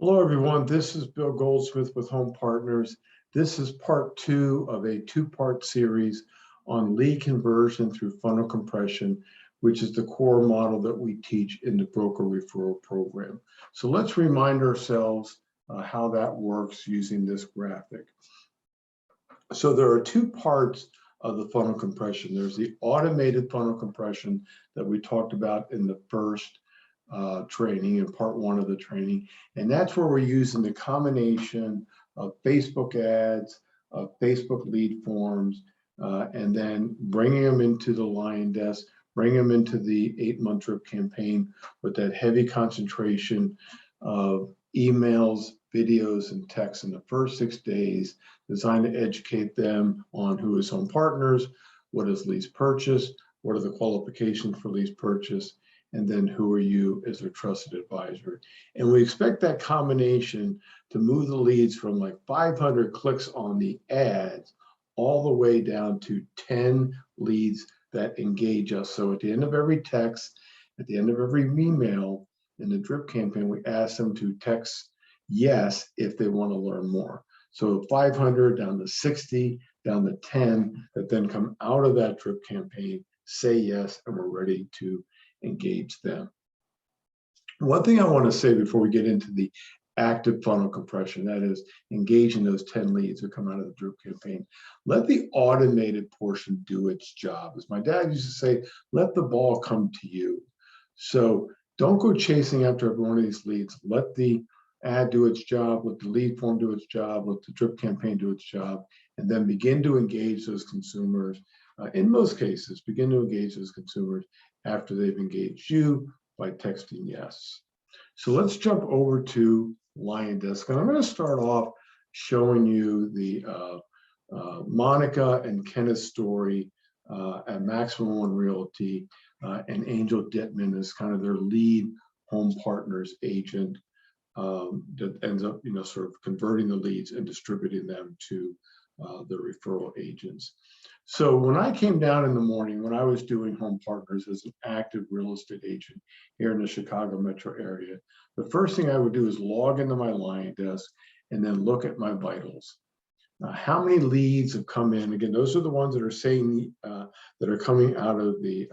Hello, everyone. This is Bill Goldsmith with Home Partners. This is part 2 of a 2-part series on lead conversion through funnel compression, which is the core model that we teach in the broker referral program. So let's remind ourselves how that works using this graphic. So there are 2 parts of the funnel compression. There's the automated funnel compression that we talked about in the first training, in part 1 of the training. And that's where we're using the combination of Facebook ads, of Facebook lead forms, and then bringing them into the LionDesk, bring them into the 8-month drip campaign with that heavy concentration of emails, videos, and text in the first 6 days, designed to educate them on who is Home Partners, what is lease purchase, what are the qualifications for lease purchase, and then who are you as their trusted advisor. And we expect that combination to move the leads from like 500 clicks on the ads all the way down to 10 leads that engage us. So at the end of every text, at the end of every email in the drip campaign, we ask them to text yes if they want to learn more. So 500 down to 60, down to 10 that then come out of that drip campaign, say yes, and we're ready to engage them. One thing I want to say before we get into the active funnel compression, that is engaging those 10 leads that come out of the drip campaign, let the automated portion do its job. As my dad used to say, let the ball come to you. So don't go chasing after every one of these leads. Let the ad do its job, let the lead form do its job, let the drip campaign do its job, and then begin to engage those consumers. In most cases, begin to engage those consumers after they've engaged you by texting yes. So let's jump over to LionDesk. And I'm going to start off showing you the Monica and Kenneth story at Maximum One Realty, and Angel Dittman is kind of their lead Home Partners agent that ends up, sort of converting the leads and distributing them to the referral agents. So when I came down in the morning, when I was doing Home Partners as an active real estate agent here in the Chicago metro area, the first thing I would do is log into my LionDesk and then look at my vitals. How many leads have come in? Again, those are the ones that are saying that are coming out of the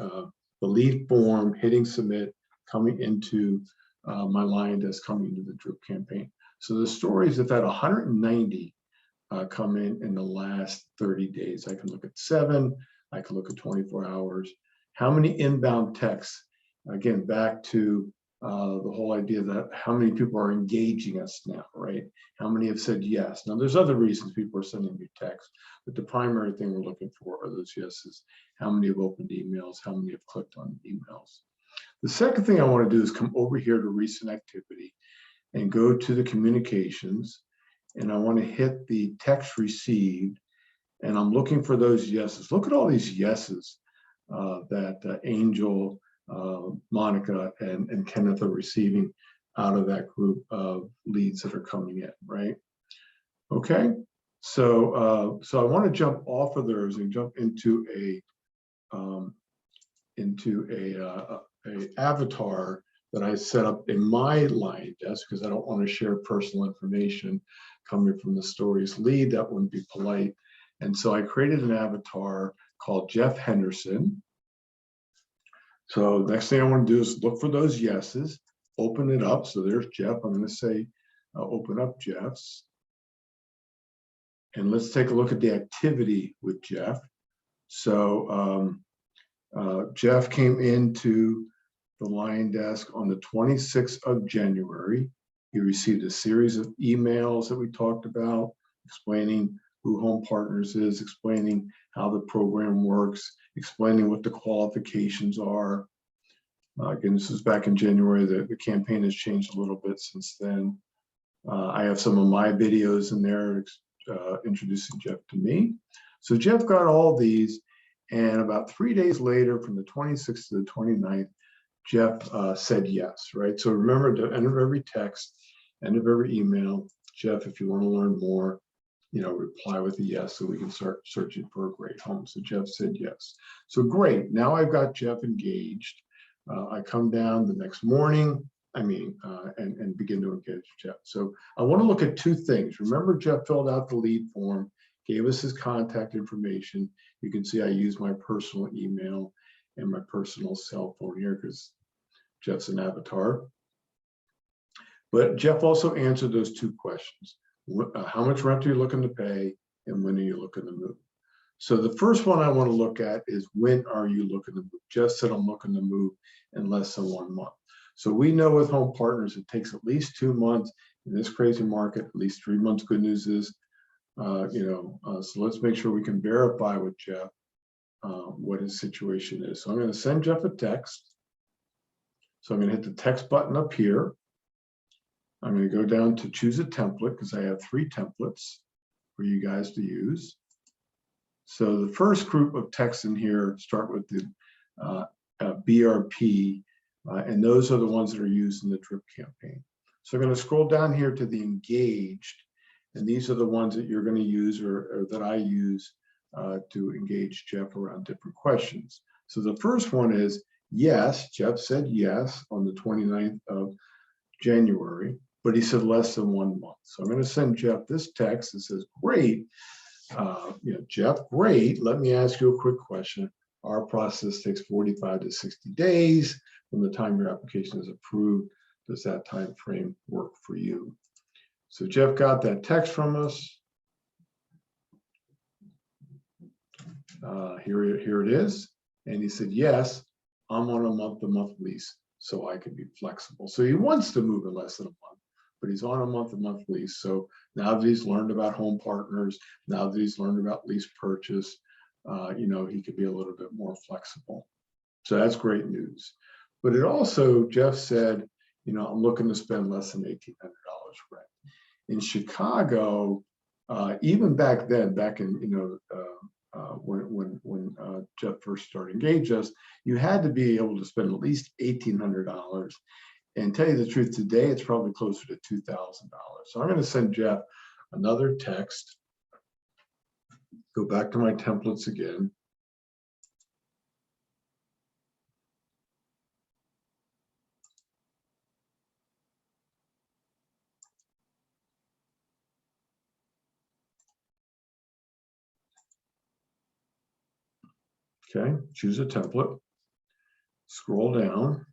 lead form, hitting submit, coming into my LionDesk, coming into the drip campaign. So the stories have had 190 come in the last 30 days. I can look at 7, I can look at 24 hours. How many inbound texts? Again, back to the whole idea that how many people are engaging us now, right? How many have said yes? Now, there's other reasons people are sending me texts, but the primary thing we're looking for are those yeses. How many have opened emails? How many have clicked on emails? The second thing I want to do is come over here to recent activity and go to the communications, and I want to hit the text received, and I'm looking for those yeses. Look at all these yeses that Angel, Monica, and Kenneth are receiving out of that group of leads that are coming in, right? Okay, so I want to jump off of theirs and jump into a avatar that I set up in my LionDesk because I don't want to share personal information coming from the stories lead. That wouldn't be polite. And so I created an avatar called Jeff Henderson. So next thing I want to do is look for those yeses, open it up. So there's Jeff. I'm going to say, open up Jeff's. And let's take a look at the activity with Jeff. So Jeff came into the LionDesk on the 26th of January. He received a series of emails that we talked about, explaining who Home Partners is, explaining how the program works, explaining what the qualifications are. Again, this is back in January. The campaign has changed a little bit since then. I have some of my videos in there introducing Jeff to me. So Jeff got all these, and about 3 days later, from the 26th to the 29th, Jeff said yes, right? So remember, at the end of every text, end of every email, Jeff, if you want to learn more, reply with a yes so we can start searching for a great home. So Jeff said yes. So great, now I've got Jeff engaged. I come down the next morning, and begin to engage Jeff. So I want to look at two things. Remember, Jeff filled out the lead form, gave us his contact information. You can see I use my personal email and my personal cell phone here because Jeff's an avatar. But Jeff also answered those two questions. How much rent are you looking to pay, and when are you looking to move? So the first one I want to look at is, when are you looking to move? Jeff said I'm looking to move in less than 1 month. So we know with home partners, it takes at least 2 months in this crazy market, at least 3 months. Good news is, so let's make sure we can verify with Jeff what his situation is. So I'm going to send Jeff a text. So I'm going to hit the text button up here. I'm going to go down to choose a template because I have 3 templates for you guys to use. So the first group of texts in here start with the BRP, and those are the ones that are used in the drip campaign. So I'm going to scroll down here to the engaged, and these are the ones that you're going to use or that I use to engage Jeff around different questions. So the first one is yes. Jeff said yes on the 29th of January, but he said less than 1 month. So I'm going to send Jeff this text that says, great. Jeff, great. Let me ask you a quick question. Our process takes 45 to 60 days from the time your application is approved. Does that time frame work for you? So Jeff got that text from us. Here it is. And he said, yes, I'm on a month-to-month lease, so I can be flexible. So he wants to move in less than a month, but he's on a month-to-month lease. So now that he's learned about home partners, now that he's learned about lease purchase, he could be a little bit more flexible. So that's great news. But it also, Jeff said, I'm looking to spend less than $1,800 rent. In Chicago, even back then, back in, when Jeff first started Engage Us, you had to be able to spend at least $1,800. And tell you the truth, today it's probably closer to $2,000. So I'm going to send Jeff another text. Go back to my templates again. Okay, choose a template. Scroll down.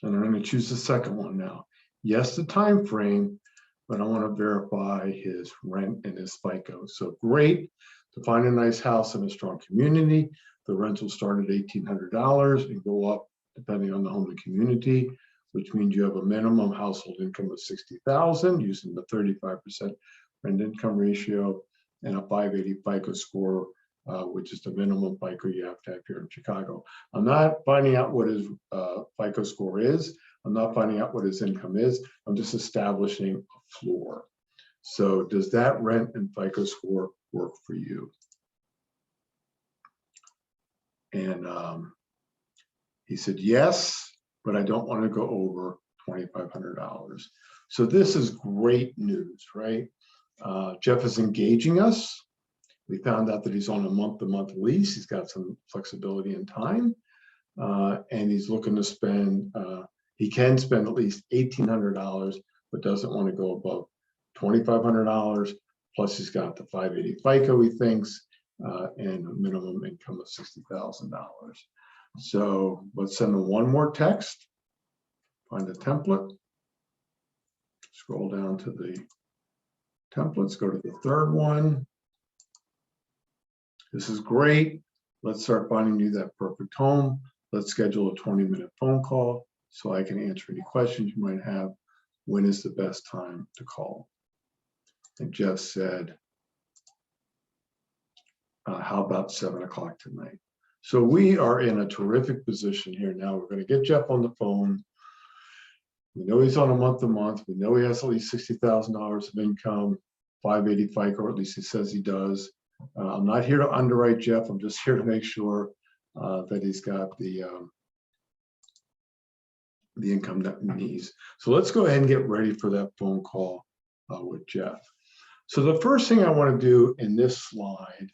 And I'm going to choose the second one now. Yes, the time frame, but I want to verify his rent and his FICO. So great, to find a nice house in a strong community. The rents will start at $1,800 and go up depending on the home and community, which means you have a minimum household income of $60,000 using the 35% rent income ratio and a 580 FICO score, which is the minimum FICO you have to have here in Chicago. I'm not finding out what his FICO score is. I'm not finding out what his income is. I'm just establishing a floor. So does that rent and FICO score work for you? And he said, yes, but I don't want to go over $2,500. So this is great news, right? Jeff is engaging us. We found out that he's on a month-to-month lease. He's got some flexibility in time, and he's looking to spend, he can spend at least $1,800, but doesn't want to go above $2,500. Plus he's got the 580 FICO, he thinks, and a minimum income of $60,000. So let's send him one more text, find a template, scroll down to the templates, go to the third one. This is great. Let's start finding you that perfect home. Let's schedule a 20-minute phone call so I can answer any questions you might have. When is the best time to call? And Jeff said, how about 7 o'clock tonight? So we are in a terrific position here now. We're going to get Jeff on the phone. We know he's on a month-to-month. We know he has at least $60,000 of income, 580 FICO, or at least he says he does. I'm not here to underwrite Jeff. I'm just here to make sure that he's got the income that he needs. So let's go ahead and get ready for that phone call with Jeff. So the first thing I want to do in this slide,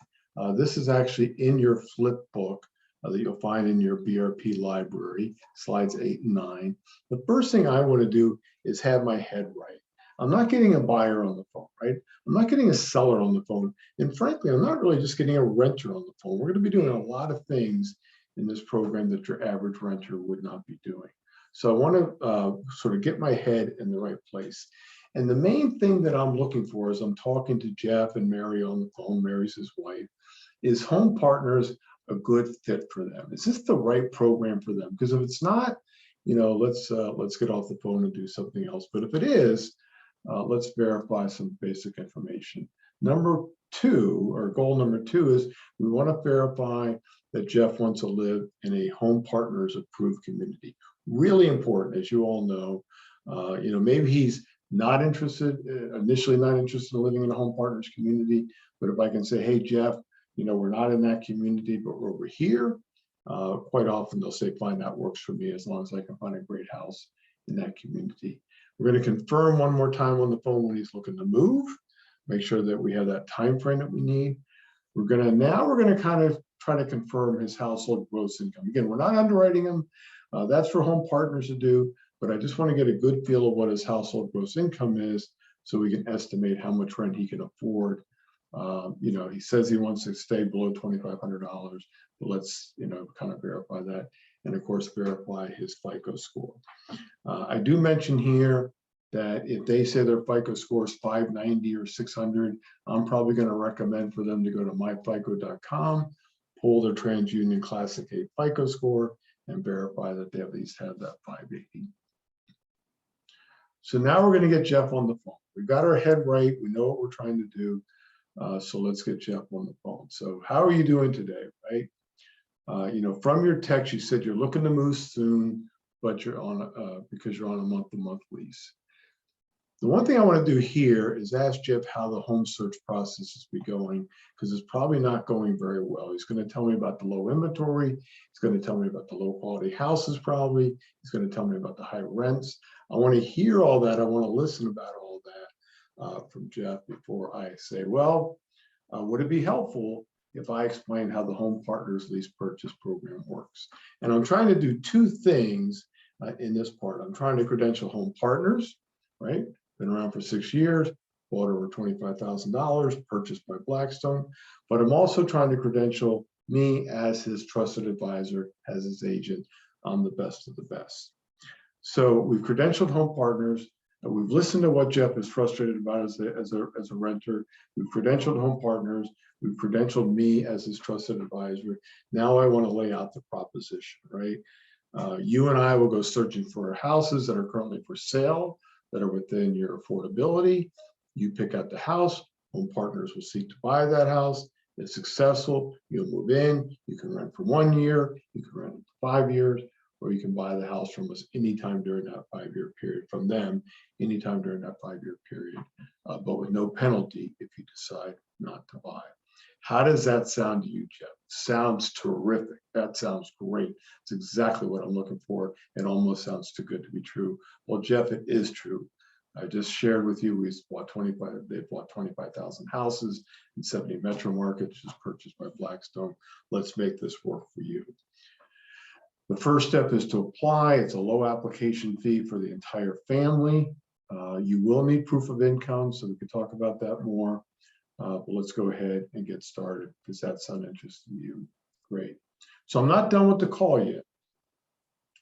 this is actually in your flip book that you'll find in your BRP library, slides 8 and 9. The first thing I want to do is have my head right. I'm not getting a buyer on the phone, right? I'm not getting a seller on the phone. And frankly, I'm not really just getting a renter on the phone. We're going to be doing a lot of things in this program that your average renter would not be doing. So I want to sort of get my head in the right place. And the main thing that I'm looking for as I'm talking to Jeff and Mary on the phone, Mary's his wife, is Home Partners a good fit for them? Is this the right program for them? Because if it's not, let's get off the phone and do something else. But if it is, let's verify some basic information. Number two, or goal number two, is we want to verify that Jeff wants to live in a Home Partners approved community. Really important, as you all know. Maybe he's not interested, initially not interested in living in a Home Partners community, but if I can say, hey, Jeff, we're not in that community, but we're over here, quite often they'll say, fine, that works for me as long as I can find a great house in that community. We're going to confirm one more time on the phone when he's looking to move, make sure that we have that time frame that we need. We're going to kind of try to confirm his household gross income. Again, we're not underwriting him. That's for Home Partners to do, but I just want to get a good feel of what his household gross income is so we can estimate how much rent he can afford. He says he wants to stay below $2,500, but let's, kind of verify that. And of course, verify his FICO score. I do mention here that if they say their FICO score is 590 or 600, I'm probably going to recommend for them to go to myfico.com, pull their TransUnion Classic 8 FICO score, and verify that they at least have that 580. So now we're going to get Jeff on the phone. We've got our head right. We know what we're trying to do. So let's get Jeff on the phone. So how are you doing today, right? From your text, you said you're looking to move soon, but you're on because you're on a month-to-month lease. The one thing I want to do here is ask Jeff how the home search process is going, because it's probably not going very well. He's going to tell me about the low inventory. He's going to tell me about the low quality houses probably. He's going to tell me about the high rents. I want to hear all that. I want to listen about all that from Jeff before I say, well, would it be helpful if I explain how the Home Partners Lease Purchase Program works? And I'm trying to do two things in this part. I'm trying to credential Home Partners, right? Been around for 6 years, bought over $25,000, purchased by Blackstone. But I'm also trying to credential me as his trusted advisor, as his agent. I'm the best of the best. So we've credentialed Home Partners. We've listened to what Jeff is frustrated about as a renter. We've credentialed Home Partners. We've credentialed me as his trusted advisor. Now I want to lay out the proposition, right? You and I will go searching for houses that are currently for sale, that are within your affordability. You pick out the house. Home Partners will seek to buy that house. If successful, you'll move in. You can rent for 1 year. You can rent for 5 years. Or you can buy the house from us anytime during that 5-year period, from them anytime during that 5-year period, but with no penalty if you decide not to buy. How does that sound to you, Jeff? Sounds terrific. That sounds great. It's exactly what I'm looking for. It almost sounds too good to be true. Well, Jeff, it is true. I just shared with you, they've bought 25,000 houses in 70 metro markets, just purchased by Blackstone. Let's make this work for you. The first step is to apply. It's a low application fee for the entire family. You will need proof of income, so we can talk about that more. But let's go ahead and get started. Does that sound interesting to you? Great. So I'm not done with the call yet.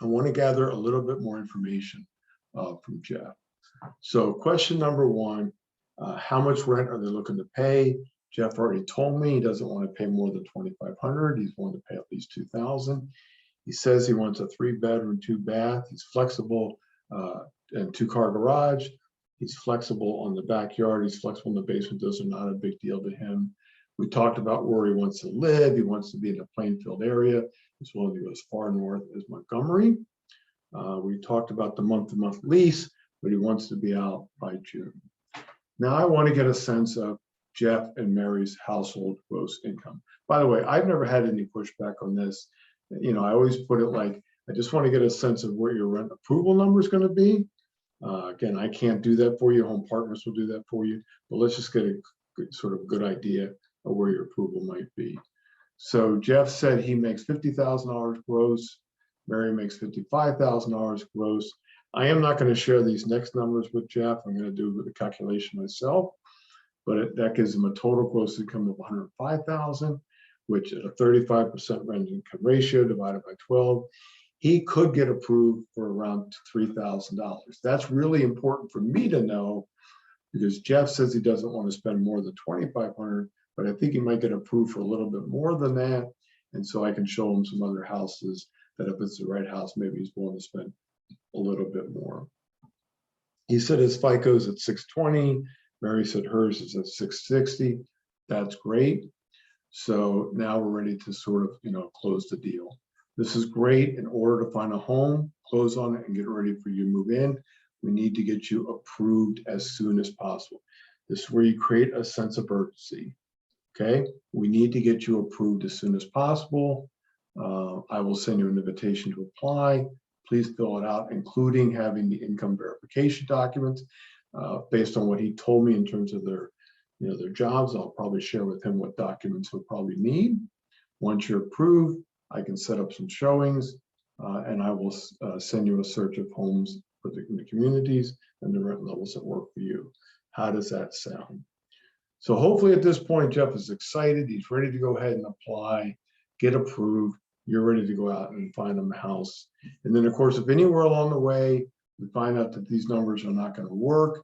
I want to gather a little bit more information from Jeff. So question number one, how much rent are they looking to pay? Jeff already told me he doesn't want to pay more than $2,500. He's willing to pay at least $2,000. He says he wants a 3-bedroom, 2-bath. He's flexible and 2-car garage. He's flexible on the backyard. He's flexible in the basement. Those are not a big deal to him. We talked about where he wants to live. He wants to be in a Plainfield area. He's willing to go as far north as Montgomery. We talked about the month-to-month lease, but he wants to be out by June. Now I want to get a sense of Jeff and Mary's household gross income. By the way, I've never had any pushback on this. I always put it like, I just want to get a sense of where your rent approval number is going to be. Again, I can't do that for you. Home Partners will do that for you. But let's just get a good idea of where your approval might be. So Jeff said he makes $50,000 gross. Mary makes $55,000 gross. I am not going to share these next numbers with Jeff. I'm going to do the calculation myself, but that gives him a total gross income of $105,000, which at a 35% rent income ratio divided by 12, he could get approved for around $3,000. That's really important for me to know because Jeff says he doesn't want to spend more than $2,500, but I think he might get approved for a little bit more than that. And so I can show him some other houses that if it's the right house, maybe he's willing to spend a little bit more. He said his FICO is at 620. Mary said hers is at 660. That's great. So now we're ready to sort of, close the deal. This is great. In order to find a home, close on it, and get ready for you to move in, we need to get you approved as soon as possible. This is where you create a sense of urgency. Okay, we need to get you approved as soon as possible. I will send you an invitation to apply. Please fill it out, including having the income verification documents based on what he told me in terms of their jobs. I'll probably share with him what documents he'll probably need. Once you're approved, I can set up some showings and I will send you a search of homes for the communities and the rent levels that work for you. How does that sound? So hopefully at this point, Jeff is excited. He's ready to go ahead and apply, get approved. You're ready to go out and find him a house. And then of course, if anywhere along the way, we find out that these numbers are not going to work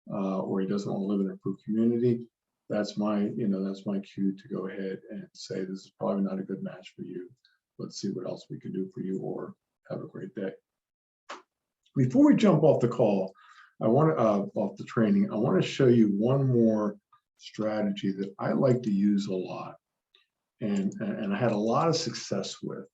or he doesn't want to live in an approved community, that's my cue to go ahead and say, this is probably not a good match for you. Let's see what else we can do for you, or have a great day. Before we jump off the call, off the training, I want to show you one more strategy that I like to use a lot and I had a lot of success with.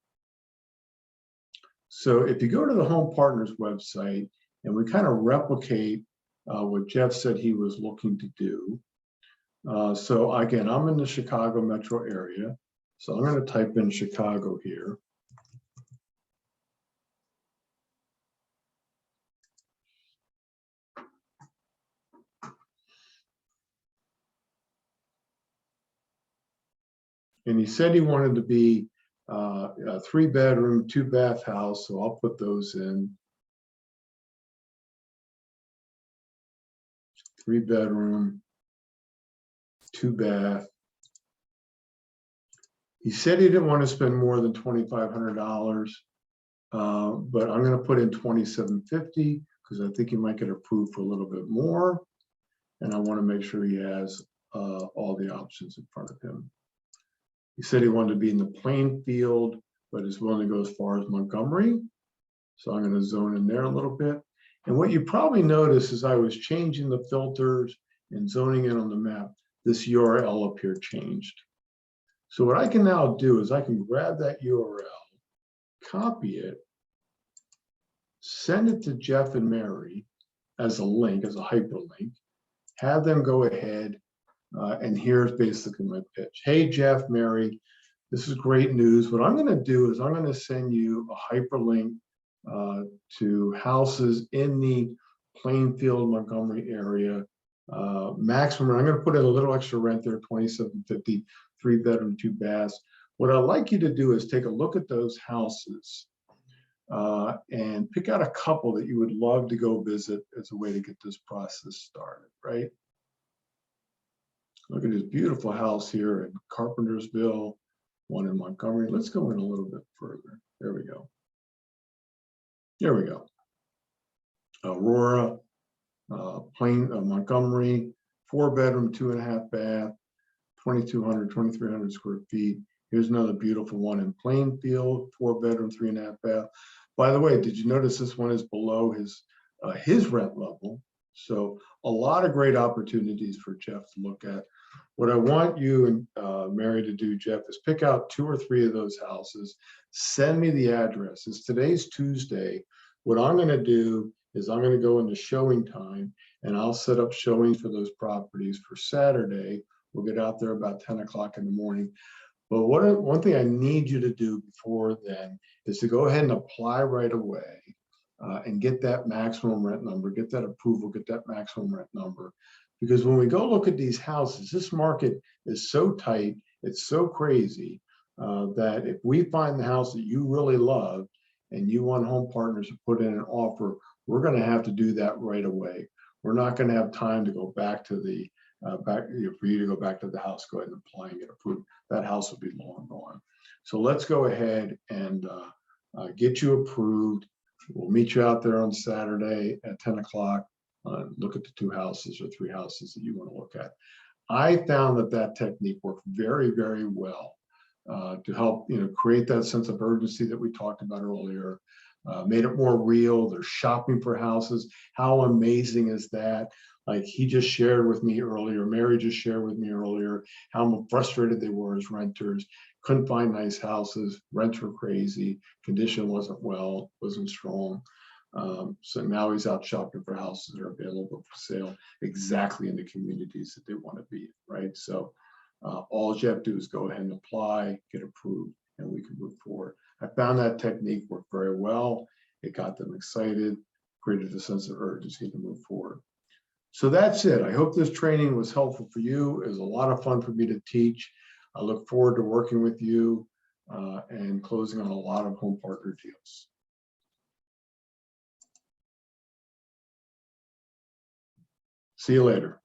So if you go to the Home Partners website and we kind of replicate what Jeff said he was looking to do. So again, I'm in the Chicago metro area. So I'm going to type in Chicago here. And he said he wanted to be a 3-bedroom, 2-bath house. So I'll put those in. 3-bedroom, 2-bath. He said he didn't want to spend more than $2,500, but I'm going to put in $2,750 because I think he might get approved for a little bit more. And I want to make sure he has all the options in front of him. He said he wanted to be in the Plainfield, but is willing to go as far as Montgomery. So I'm going to zone in there a little bit. And what you probably notice is I was changing the filters and zoning in on the map. This URL up here changed. So what I can now do is I can grab that URL, copy it, send it to Jeff and Mary as a link, as a hyperlink, have them go ahead, and here's basically my pitch. Hey, Jeff, Mary, this is great news. What I'm going to do is I'm going to send you a hyperlink to houses in the Plainfield, Montgomery area. Maximum, I'm going to put in a little extra rent there, $2,750, 3-bedroom, 2 baths. What I'd like you to do is take a look at those houses and pick out a couple that you would love to go visit as a way to get this process started, right? Look at this beautiful house here in Carpentersville, one in Montgomery. Let's go in a little bit further. There we go. There we go. Aurora, Montgomery, 4-bedroom, 2.5 bath, 2,200, 2,300 square feet. Here's another beautiful one in Plainfield, 4-bedroom, 3.5 bath. By the way, did you notice this one is below his rent level? So a lot of great opportunities for Jeff to look at. What I want you and Mary to do, Jeff, is pick out 2 or 3 of those houses. Send me the addresses. Today's Tuesday. What I'm going to do is I'm going to go into showing time and I'll set up showings for those properties for Saturday. We'll get out there about 10 o'clock in the morning. But one thing I need you to do before then is to go ahead and apply right away and get that maximum rent number, get that approval, get that maximum rent number. Because when we go look at these houses, this market is so tight, it's so crazy that if we find the house that you really love and you want home partners to put in an offer, we're going to have to do that right away. We're not going to have time to go back to the for you to go back to the house, go ahead and apply and get approved. That house will be long gone. So let's go ahead and get you approved. We'll meet you out there on Saturday at 10 o'clock. Look at the 2 houses or 3 houses that you want to look at. I found that technique worked very, very well to help create that sense of urgency that we talked about earlier. Made it more real. They're shopping for houses. How amazing is that? Like he just shared with me earlier, Mary just shared with me earlier, how frustrated they were as renters, couldn't find nice houses, rents were crazy, condition wasn't strong. So now he's out shopping for houses that are available for sale exactly in the communities that they want to be, right? So all you have to do is go ahead and apply, get approved, and we can move forward. I found that technique worked very well. It got them excited, created a sense of urgency to move forward. So that's it. I hope this training was helpful for you. It was a lot of fun for me to teach. I look forward to working with you and closing on a lot of home partner deals. See you later.